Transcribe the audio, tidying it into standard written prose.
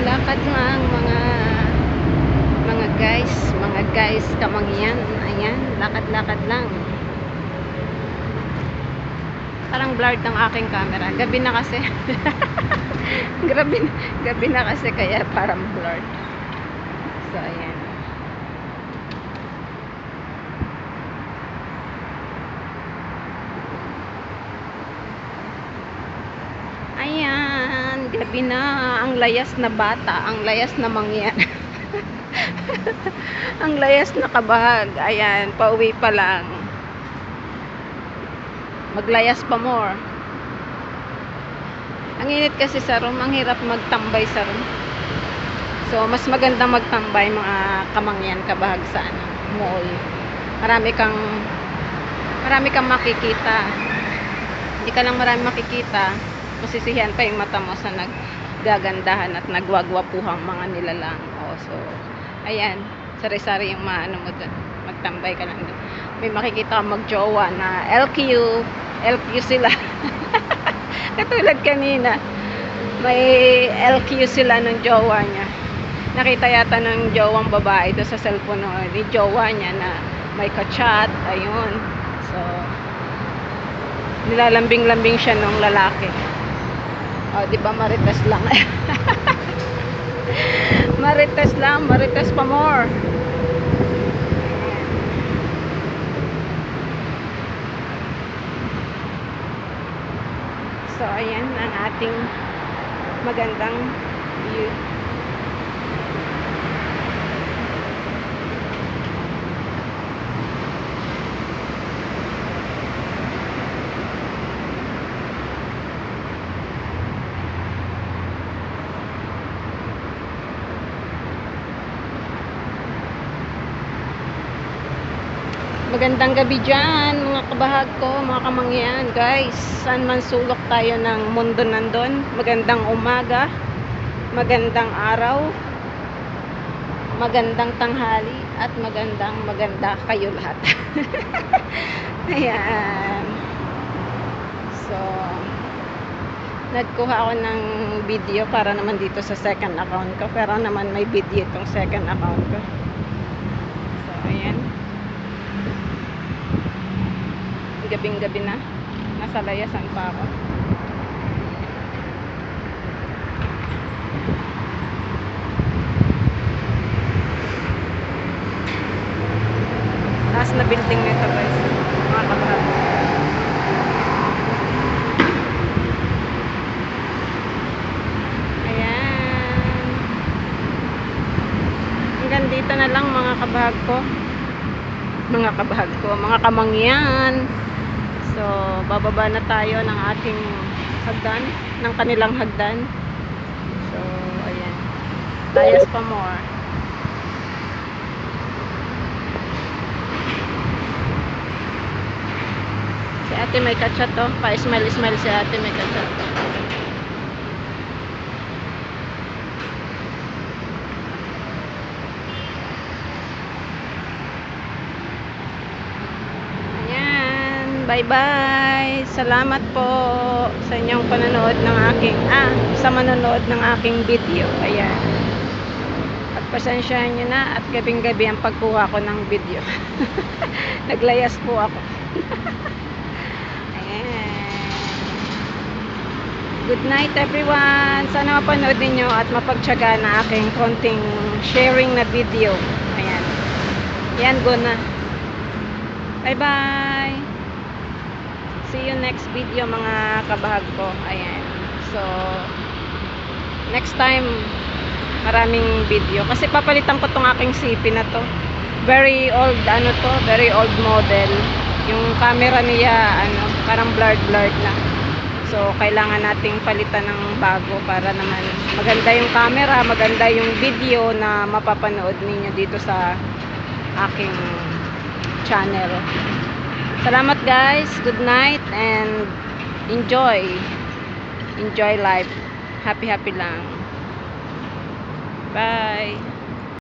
lakad lang mga guys kamangyan. Ayan, lakad-lakad lang. Parang blurred ng aking camera. Gabi na kasi. Gabi na kasi kaya parang blurred. So ayan. Ayan, gabi na. Ang layas na bata, ang layas na mangyan. Ang layas na kabahag. Ayan, pauwi pa lang. Maglayas pa more. Ang init kasi sa room, ang hirap magtambay sa room. So, mas maganda magtambay mga kamangyan, kabahag sa mall. Marami kang makikita. Hindi ka lang marami makikita. Masisihan pa yung mata mo sa naggagandahan at nagwagwapuhang mga nilalang. So, ayan, sari-sari yung maano mo dun. Magtambay ka lang dun. May makikita kang magjowa na LQ sila. Katulad kanina, may LQ sila ng jowa niya. Nakita yata ng jowang babae doon sa cellphone ni jowa niya na may ka-chat. Ayun. So, nilalambing-lambing siya ng lalaki. Di ba marites lang. Marites pa more. So ayan ang ating magandang view. Magandang gabi dyan, mga kabahag ko, mga kamangyan, guys. Saan man sulok tayo ng mundo nandun. Magandang umaga, magandang araw, magandang tanghali, at maganda kayo lahat. Ayan. So, nagkuha ako ng video para naman dito sa second account ko. Pero naman may video itong second account ko. So, ayan. Gabing-gabi na. Nasa layasan pa ako. Taas na building nito, guys. Mga kabahag. Ayan. Hanggang dito na lang mga kabahag ko. Mga kamangyan. So, bababa na tayo ng ating hagdan, ng kanilang hagdan. So, ayan. Layas pa more. Si ate may kachat to. Pa-smile si ate may kachat to. Bye-bye. Salamat po sa inyong panonood ng manonood ng aking video. Ayan. At pasensyahan nyo na at gabing-gabi ang pagkuha ko ng video. Naglayas po ako. Ayan. Good night everyone. Sana mapanood ninyo at mapagtyaga na aking konting sharing na video. Ayan. Yan, go na. Bye-bye. See you next video mga kabahag ko. Ayan. So, next time, maraming video. Kasi papalitan ko tong aking CP na to. Very old, very old model. Yung camera niya, parang blurred na. So, kailangan nating palitan ng bago para naman maganda yung camera, maganda yung video na mapapanood ninyo dito sa aking channel. Salamat guys, good night and enjoy life, happy lang, bye.